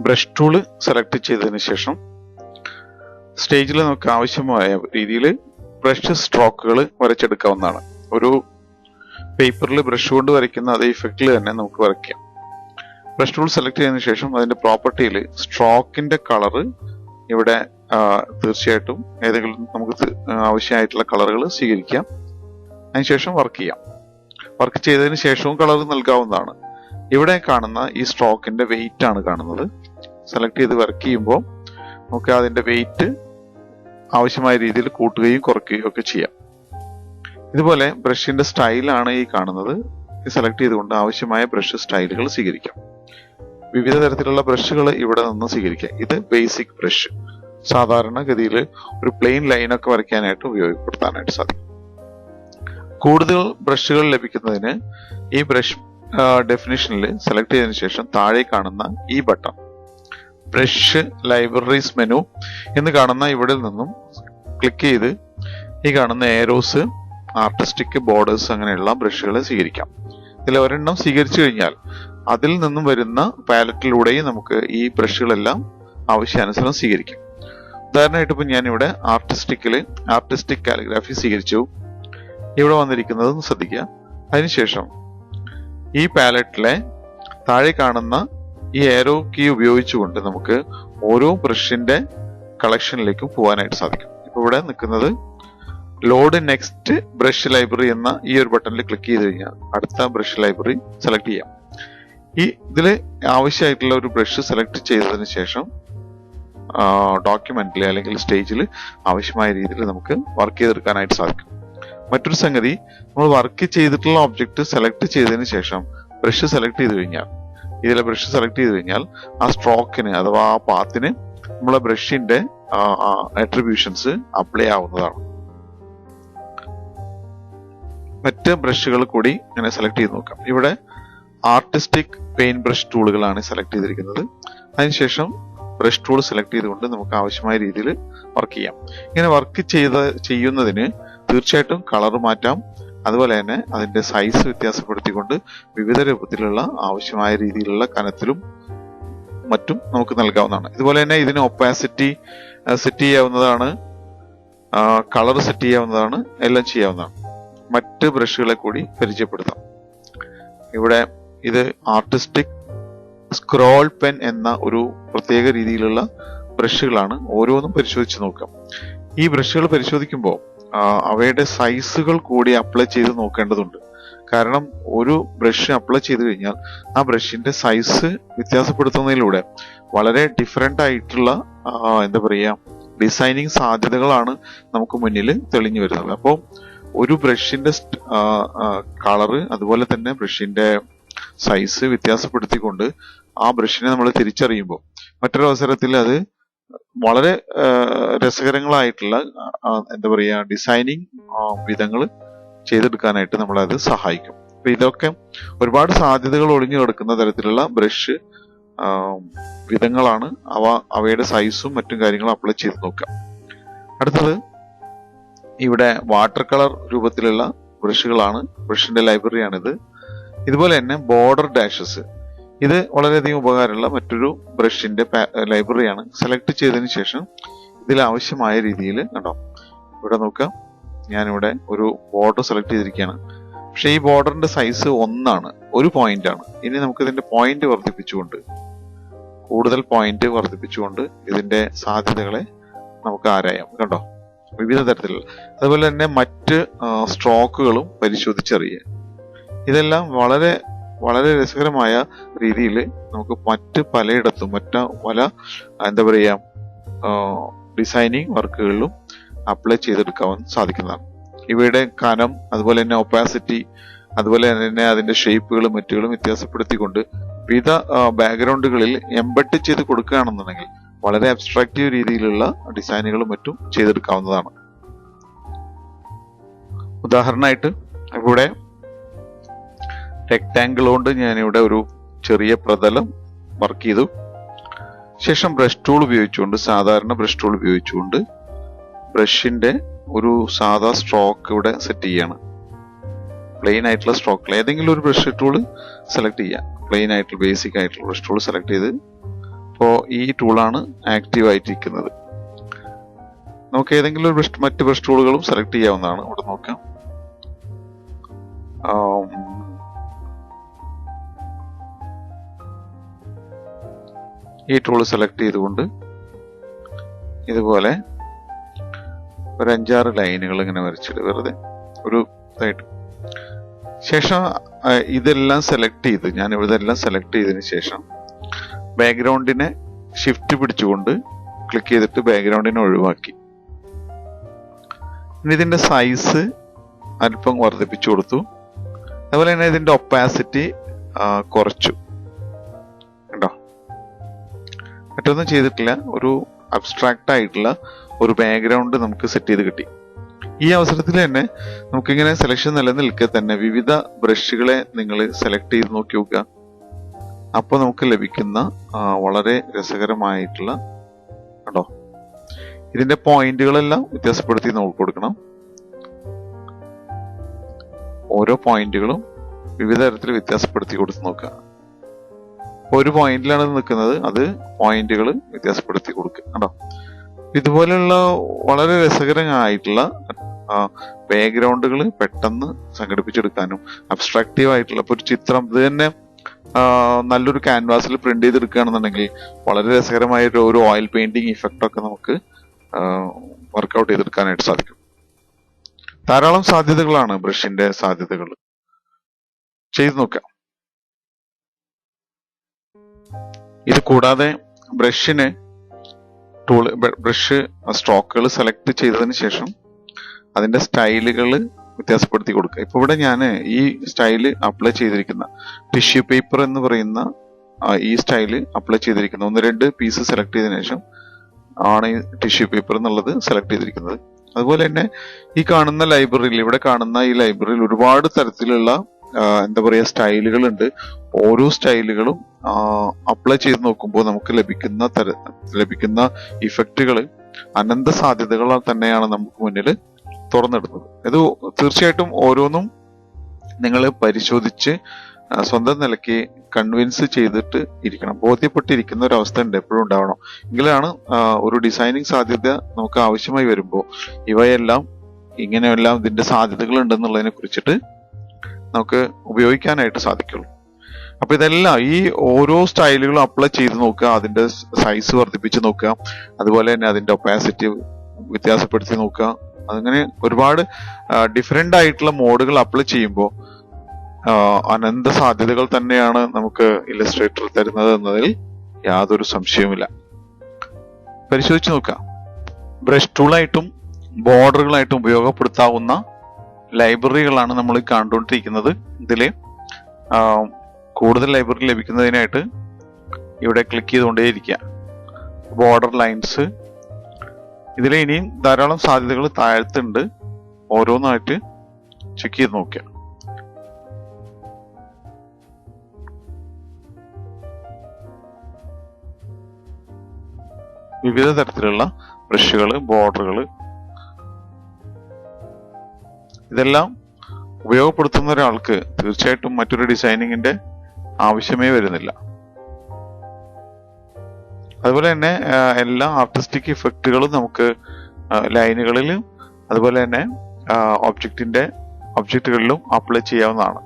Brush tool select ചെയ്തതിന് ശേഷം സ്റ്റേജിൽ നമുക്ക് ആവശ്യമായ രീതിയിൽ ബ്രഷ് സ്ട്രോക്കുകൾ വരച്ചെടുക്കാവുന്നതാണ്. ഒരു പേപ്പറിൽ ബ്രഷ് കൊണ്ട് വരയ്ക്കുന്ന അതേ ഇഫക്റ്റിൽ തന്നെ നമുക്ക് വരയ്ക്കാം. ബ്രഷ് ടൂൾ സെലക്ട് ചെയ്തതിനു ശേഷം അതിന്റെ പ്രോപ്പർട്ടിയിൽ സ്ട്രോക്കിന്റെ കളറ് ഇവിടെ തീർച്ചയായിട്ടും ഏതെങ്കിലും നമുക്ക് ആവശ്യമായിട്ടുള്ള കളറുകൾ സ്വീകരിക്കാം. അതിനുശേഷം വർക്ക് ചെയ്യാം. വർക്ക് ചെയ്തതിന് ശേഷവും കളർ നൽകാവുന്നതാണ്. ഇവിടെ കാണുന്ന ഈ സ്ട്രോക്കിന്റെ വെയിറ്റ് ആണ് കാണുന്നത്. സെലക്ട് ചെയ്ത് വർക്ക് ചെയ്യുമ്പോൾ നമുക്ക് അതിന്റെ വെയിറ്റ് ആവശ്യമായ രീതിയിൽ കൂട്ടുകയും കുറയ്ക്കുകയും ഒക്കെ ചെയ്യാം. ഇതുപോലെ ബ്രഷിന്റെ സ്റ്റൈലാണ് ഈ കാണുന്നത്. സെലക്ട് ചെയ്തുകൊണ്ട് ആവശ്യമായ ബ്രഷ് സ്റ്റൈലുകൾ സ്വീകരിക്കാം. വിവിധ തരത്തിലുള്ള ബ്രഷുകൾ ഇവിടെ നിന്ന് സ്വീകരിക്കാം. ഇത് ബേസിക് ബ്രഷ്, സാധാരണഗതിയിൽ ഒരു പ്ലെയിൻ ലൈനൊക്കെ വരയ്ക്കാനായിട്ട് ഉപയോഗപ്പെടുത്താനായിട്ട് സാധിക്കും. കൂടുതൽ ബ്രഷുകൾ ലഭിക്കുന്നതിന് ഈ ബ്രഷ് ഡെഫിനിഷനിൽ സെലക്ട് ചെയ്തതിനു ശേഷം താഴെ കാണുന്ന ഈ ബട്ടൺ ബ്രഷ് ലൈബ്രറീസ് മെനു എന്ന് കാണുന്ന ഇവിടെ നിന്നും ക്ലിക്ക് ചെയ്ത് ഈ കാണുന്ന ഏരോസ്, ആർട്ടിസ്റ്റിക്, ബോർഡേഴ്സ് അങ്ങനെയുള്ള ബ്രഷുകൾ സ്വീകരിക്കാം. ഇതിൽ ഒരെണ്ണം സ്വീകരിച്ചു കഴിഞ്ഞാൽ അതിൽ നിന്നും വരുന്ന പാലറ്റിലൂടെയും നമുക്ക് ഈ ബ്രഷുകളെല്ലാം ആവശ്യാനുസരണം സ്വീകരിക്കാം. ഉദാഹരണമായിട്ട് ഇപ്പം ഞാനിവിടെ ആർട്ടിസ്റ്റിക് കാലിഗ്രാഫി സ്വീകരിച്ചു. ഇവിടെ വന്നിരിക്കുന്നത് ശ്രദ്ധിക്കുക. അതിനുശേഷം ഈ പാലറ്റിലെ താഴെ കാണുന്ന ഈ ഏരോ കീ ഉപയോഗിച്ചുകൊണ്ട് നമുക്ക് ഓരോ ബ്രഷിന്റെ കളക്ഷനിലേക്കും പോകാനായിട്ട് സാധിക്കും. ഇപ്പൊ ഇവിടെ നിൽക്കുന്നത് ലോഡ് നെക്സ്റ്റ് ബ്രഷ് ലൈബ്രറി എന്ന ഈ ഒരു ബട്ടണിൽ ക്ലിക്ക് ചെയ്ത് കഴിഞ്ഞാൽ അടുത്ത ബ്രഷ് ലൈബ്രറി സെലക്ട് ചെയ്യാം. ഇതിൽ ആവശ്യമായിട്ടുള്ള ഒരു ബ്രഷ് സെലക്ട് ചെയ്തതിന് ശേഷം ഡോക്യുമെന്റിൽ അല്ലെങ്കിൽ സ്റ്റേജിൽ ആവശ്യമായ രീതിയിൽ നമുക്ക് വർക്ക് ചെയ്തെടുക്കാനായിട്ട് സാധിക്കും. മറ്റൊരു സംഗതി, നമ്മൾ വർക്ക് ചെയ്തിട്ടുള്ള ഒബ്ജക്റ്റ് സെലക്ട് ചെയ്തതിന് ശേഷം ബ്രഷ് സെലക്ട് ചെയ്ത് കഴിഞ്ഞാൽ ആ സ്ട്രോക്കിന് അഥവാ ആ പാത്തിന് നമ്മളെ ബ്രഷിന്റെ അട്രിബ്യൂഷൻസ് അപ്ലൈ ആവുന്നതാണ്. മറ്റ് ബ്രഷുകൾ കൂടി ഇങ്ങനെ സെലക്ട് ചെയ്ത് നോക്കാം. ഇവിടെ ആർട്ടിസ്റ്റിക് പെയിന്റ് ബ്രഷ് ടൂളുകളാണ് സെലക്ട് ചെയ്തിരിക്കുന്നത്. അതിനുശേഷം ബ്രഷ് ടൂൾ സെലക്ട് ചെയ്തുകൊണ്ട് നമുക്ക് ആവശ്യമായ രീതിയിൽ വർക്ക് ചെയ്യാം. ഇങ്ങനെ വർക്ക് ചെയ്യുന്നതിന് തീർച്ചയായിട്ടും കളർ മാറ്റാം. അതുപോലെ തന്നെ അതിന്റെ സൈസ് വ്യത്യാസപ്പെടുത്തിക്കൊണ്ട് വിവിധ രൂപത്തിലുള്ള ആവശ്യമായ രീതിയിലുള്ള കനത്തിലും മറ്റും നമുക്ക് നൽകാവുന്നതാണ്. ഇതുപോലെ തന്നെ ഇതിന് ഒപ്പാസിറ്റി സെറ്റ് ചെയ്യാവുന്നതാണ്, കളർ സെറ്റ് ചെയ്യാവുന്നതാണ്, എല്ലാം ചെയ്യാവുന്നതാണ്. മറ്റ് ബ്രഷുകളെ കൂടി പരിചയപ്പെടുത്താം. ഇവിടെ ഇത് ആർട്ടിസ്റ്റിക് സ്ക്രോൾ പെൻ എന്ന ഒരു പ്രത്യേക രീതിയിലുള്ള ബ്രഷുകളാണ്. ഓരോന്നും പരിശോധിച്ച് നോക്കാം. ഈ ബ്രഷുകൾ പരിശോധിക്കുമ്പോൾ അവയുടെ സൈസുകൾ കൂടി അപ്ലൈ ചെയ്ത് നോക്കേണ്ടതുണ്ട്. കാരണം ഒരു ബ്രഷ് അപ്ലൈ ചെയ്ത് കഴിഞ്ഞാൽ ആ ബ്രഷിന്റെ സൈസ് വ്യത്യാസപ്പെടുത്തുന്നതിലൂടെ വളരെ ഡിഫറെന്റ് ആയിട്ടുള്ള ഡിസൈനിങ് സാധ്യതകളാണ് നമുക്ക് മുന്നിൽ തെളിഞ്ഞു വരുന്നത്. അപ്പോൾ ഒരു ബ്രഷിന്റെ കളറ് അതുപോലെ തന്നെ ബ്രഷിന്റെ സൈസ് വ്യത്യാസപ്പെടുത്തിക്കൊണ്ട് ആ ബ്രഷിനെ നമ്മൾ തിരിച്ചറിയുമ്പോൾ മറ്റൊരു അവസരത്തിൽ അത് വളരെ രസകരങ്ങളായിട്ടുള്ള ഡിസൈനിങ് വിധങ്ങൾ ചെയ്തെടുക്കാനായിട്ട് നമ്മളത് സഹായിക്കും. അപ്പൊ ഇതൊക്കെ ഒരുപാട് സാധ്യതകൾ ഒളിഞ്ഞു കിടക്കുന്ന തരത്തിലുള്ള ബ്രഷ് വിധങ്ങളാണ്. അവയുടെ സൈസും മറ്റും കാര്യങ്ങളും അപ്ലൈ ചെയ്ത് നോക്കാം. അടുത്തത് ഇവിടെ വാട്ടർ കളർ രൂപത്തിലുള്ള ബ്രഷുകളാണ്. ബ്രഷിന്റെ ലൈബ്രറിയാണിത്. ഇതുപോലെ തന്നെ ബോർഡർ ഡാഷസ്, ഇത് വളരെയധികം ഉപകാരമുള്ള മറ്റൊരു ബ്രഷിന്റെ ലൈബ്രറിയാണ്. സെലക്ട് ചെയ്തതിന് ശേഷം ഇതിൽ ആവശ്യമായ രീതിയിൽ കണ്ടോ, ഇവിടെ നോക്കാം, ഞാനിവിടെ ഒരു ബോർഡർ സെലക്ട് ചെയ്തിരിക്കുകയാണ്. പക്ഷെ ഈ ബോർഡറിന്റെ സൈസ് 1 ഒരു പോയിന്റ് ആണ്. ഇനി നമുക്ക് ഇതിന്റെ പോയിന്റ് കൂടുതൽ പോയിന്റ് വർദ്ധിപ്പിച്ചുകൊണ്ട് ഇതിന്റെ സാധ്യതകളെ നമുക്ക് ആരായാം. കണ്ടോ, വിവിധ തരത്തിലുള്ള. അതുപോലെ തന്നെ മറ്റ് സ്ട്രോക്കുകളും പരിശോധിച്ചറിയുക. ഇതെല്ലാം വളരെ വളരെ രസകരമായ രീതിയിൽ നമുക്ക് പലയിടത്തും പല ഡിസൈനിങ് വർക്കുകളിലും അപ്ലൈ ചെയ്തെടുക്കാൻ സാധിക്കുന്നതാണ്. ഇവയുടെ കനം, അതുപോലെ തന്നെ ഒപ്പാസിറ്റി, അതുപോലെ തന്നെ അതിന്റെ ഷേപ്പുകളും മറ്റുകളും വ്യത്യാസപ്പെടുത്തിക്കൊണ്ട് വിവിധ ബാക്ക്ഗ്രൗണ്ടുകളിൽ എംബഡ് ചെയ്ത് കൊടുക്കുകയാണെന്നുണ്ടെങ്കിൽ വളരെ അബ്സ്ട്രാക്റ്റീവ് രീതിയിലുള്ള ഡിസൈനുകളും മറ്റും ചെയ്തെടുക്കാവുന്നതാണ്. ഉദാഹരണമായിട്ട് ഇവിടെ റെക്ടാങ്കിൾ കൊണ്ട് ഞാനിവിടെ ഒരു ചെറിയ പ്രതലം വർക്ക് ചെയ്തു. ശേഷം സാധാരണ ബ്രഷ് ടൂൾ ഉപയോഗിച്ചുകൊണ്ട് ബ്രഷിന്റെ ഒരു സാധാ സ്ട്രോക്ക് ഇവിടെ സെറ്റ് ചെയ്യാണ്. പ്ലെയിൻ ആയിട്ടുള്ള സ്ട്രോക്കിൽ ഏതെങ്കിലും ഒരു ബ്രഷ് ടൂൾ സെലക്ട് ചെയ്യാം. പ്ലെയിൻ ആയിട്ടുള്ള ബേസിക് ആയിട്ടുള്ള ബ്രഷ് ടൂൾ സെലക്ട് ചെയ്ത് അപ്പോൾ ഈ ടൂളാണ് ആക്റ്റീവ് ആയിട്ടിരിക്കുന്നത്. നമുക്ക് ഏതെങ്കിലും ഒരു മറ്റ് ബ്രഷ് ടൂളുകളും സെലക്ട് ചെയ്യാവുന്നതാണ്. ഇവിടെ നോക്കാം. ഈ ടൂൾ സെലക്ട് ചെയ്തുകൊണ്ട് ഇതുപോലെ ഒരു 5-6 ലൈനുകൾ ഇങ്ങനെ വരച്ചിട്ട് വെറുതെ ഒരു ഇതായിട്ട് ശേഷം ഇതെല്ലാം സെലക്ട് ചെയ്ത് ഞാൻ ഇതെല്ലാം സെലക്ട് ചെയ്തതിന് ശേഷം ബാക്ക്ഗ്രൗണ്ടിനെ ഷിഫ്റ്റ് പിടിച്ചുകൊണ്ട് ക്ലിക്ക് ചെയ്തിട്ട് ബാക്ക്ഗ്രൗണ്ടിനെ ഒഴിവാക്കി. ഇനി ഇതിന്റെ സൈസ് അല്പം വർദ്ധിപ്പിച്ചു കൊടുത്തു. അതുപോലെ തന്നെ ഇതിന്റെ ഒപ്പാസിറ്റി കുറച്ചു. കണ്ടോ, മറ്റൊന്നും ചെയ്തിട്ടില്ല. ഒരു അബ്സ്ട്രാക്റ്റ് ആയിട്ടുള്ള ഒരു ബാക്ക്ഗ്രൗണ്ട് നമുക്ക് സെറ്റ് ചെയ്ത് കിട്ടി. ഈ അവസരത്തിൽ തന്നെ നമുക്കിങ്ങനെ സെലക്ഷൻ നിലനിൽക്കെ തന്നെ വിവിധ ബ്രഷുകളെ നിങ്ങൾ സെലക്ട് ചെയ്ത് നോക്കി നോക്കുക. അപ്പോൾ നമുക്ക് ലഭിക്കുന്ന വളരെ രസകരമായിട്ടുള്ള കണ്ടോ, ഇതിന്റെ പോയിന്റുകളെല്ലാം വ്യത്യാസപ്പെടുത്തി നോക്കി കൊടുക്കണം. ഓരോ പോയിന്റുകളും വിവിധ തരത്തിൽ വ്യത്യാസപ്പെടുത്തി കൊടുത്ത് നോക്കുക. ഒരു പോയിന്റിലാണ് നിൽക്കുന്നത്, അത് പോയിന്റുകൾ വ്യത്യാസപ്പെടുത്തി കൊടുക്കുക. കണ്ടോ, ഇതുപോലെയുള്ള വളരെ രസകരമായിട്ടുള്ള ബാക്ക്ഗ്രൗണ്ടുകൾ പെട്ടെന്ന് സംഘടിപ്പിച്ചെടുക്കാനും അബ്സ്ട്രാക്റ്റീവ് ആയിട്ടുള്ള ഒരു ചിത്രം ഇത് തന്നെ നല്ലൊരു ക്യാൻവാസിൽ പ്രിന്റ് ചെയ്തെടുക്കുകയാണെന്നുണ്ടെങ്കിൽ വളരെ രസകരമായ ഒരു ഓയിൽ പെയിന്റിങ് ഇഫക്റ്റ് ഒക്കെ നമുക്ക് വർക്ക്ഔട്ട് ചെയ്തെടുക്കാനായിട്ട് സാധിക്കും. ധാരാളം സാധ്യതകളാണ് ബ്രഷിന്റെ സാധ്യതകൾ. ചെയ്തു നോക്കാം. ഇത് കൂടാതെ ബ്രഷ് സ്ട്രോക്കുകൾ സെലക്ട് ചെയ്തതിന് ശേഷം അതിന്റെ സ്റ്റൈലുകൾ വ്യത്യാസപ്പെടുത്തി കൊടുക്കുക. ഇപ്പൊ ഇവിടെ ഞാൻ ഈ സ്റ്റൈല് അപ്ലൈ ചെയ്തിരിക്കുന്ന ടിഷ്യൂ പേപ്പർ എന്ന് പറയുന്ന ഈ സ്റ്റൈല് അപ്ലൈ ചെയ്തിരിക്കുന്ന 1-2 പീസ് സെലക്ട് ചെയ്തതിനു ശേഷം ആണ് ഈ ടിഷ്യൂ പേപ്പർ എന്നുള്ളത് സെലക്ട് ചെയ്തിരിക്കുന്നത്. അതുപോലെ തന്നെ ഈ കാണുന്ന ലൈബ്രറിയിൽ, ഇവിടെ കാണുന്ന ഈ ലൈബ്രറിയിൽ ഒരുപാട് തരത്തിലുള്ള എന്താ പറയുക സ്റ്റൈലുകൾ ഉണ്ട്. ഓരോ സ്റ്റൈലുകളും അപ്ലൈ ചെയ്ത് നോക്കുമ്പോൾ നമുക്ക് ലഭിക്കുന്ന ഇഫക്റ്റുകൾ അനന്ത സാധ്യതകൾ തന്നെയാണ് നമുക്ക് മുന്നിൽ തുറന്നിടുന്നത്. ഇത് തീർച്ചയായിട്ടും ഓരോന്നും നിങ്ങൾ പരിശോധിച്ച് സ്വന്തം നിലയ്ക്ക് കൺവിൻസ് ചെയ്തിട്ട് ഇരിക്കണം, ബോധ്യപ്പെട്ടിരിക്കുന്ന ഒരു അവസ്ഥ ഉണ്ട് എപ്പോഴും ഉണ്ടാവണം. എങ്കിലാണ് ഒരു ഡിസൈനിങ് സാധ്യത നമുക്ക് ആവശ്യമായി വരുമ്പോൾ ഇവയെല്ലാം ഇങ്ങനെയെല്ലാം ഇതിന്റെ സാധ്യതകൾ ഉണ്ടെന്നുള്ളതിനെ കുറിച്ചിട്ട് നമുക്ക് ഉപയോഗിക്കാനായിട്ട് സാധിക്കുള്ളൂ. അപ്പൊ ഇതെല്ലാം ഈ ഓരോ സ്റ്റൈലുകളും അപ്ലൈ ചെയ്ത് നോക്കുക, അതിന്റെ സൈസ് വർദ്ധിപ്പിച്ച് നോക്കുക, അതുപോലെ തന്നെ അതിന്റെ ഒപ്പാസിറ്റി വ്യത്യാസപ്പെടുത്തി നോക്കുക. അങ്ങനെ ഒരുപാട് ഡിഫറെന്റ് ആയിട്ടുള്ള മോഡുകൾ അപ്ലൈ ചെയ്യുമ്പോൾ അനന്ത സാധ്യതകൾ തന്നെയാണ് നമുക്ക് ഇല്ലസ്ട്രേറ്റർ തരുന്നത് എന്നതിൽ യാതൊരു സംശയവുമില്ല. പരിശോധിച്ച് നോക്കാം. ബ്രഷ് ടൂളായിട്ടും ബോർഡറുകളായിട്ടും ഉപയോഗപ്പെടുത്താവുന്ന ലൈബ്രറികളാണ് നമ്മൾ കണ്ടുകൊണ്ടിരിക്കുന്നത്. ഇതിൽ കൂടുതൽ ലൈബ്രറി ലഭിക്കുന്നതിനായിട്ട് ഇവിടെ ക്ലിക്ക് ചെയ്തുകൊണ്ടേയിരിക്കുക. ബോർഡർ ലൈൻസ്, ഇതിൽ ഇനിയും ധാരാളം സാധ്യതകൾ താഴത്തുണ്ട്. ഓരോന്നായിട്ട് ചെക്ക് ചെയ്ത് നോക്കുക. വിവിധ തരത്തിലുള്ള ബ്രഷുകൾ, ബോർഡറുകൾ, ഇതെല്ലാം ഉപയോഗപ്പെടുത്തുന്ന ഒരാൾക്ക് തീർച്ചയായിട്ടും മറ്റൊരു ഡിസൈനിങ്ങിന്റെ ആവശ്യമേ വരുന്നില്ല. അതുപോലെ തന്നെ എല്ലാ ആർട്ടിസ്റ്റിക് ഇഫക്റ്റുകളും നമുക്ക് ലൈനുകളിലും അതുപോലെ തന്നെ ഒബ്ജക്റ്റുകളിലും അപ്ലൈ ചെയ്യാവുന്നതാണ്.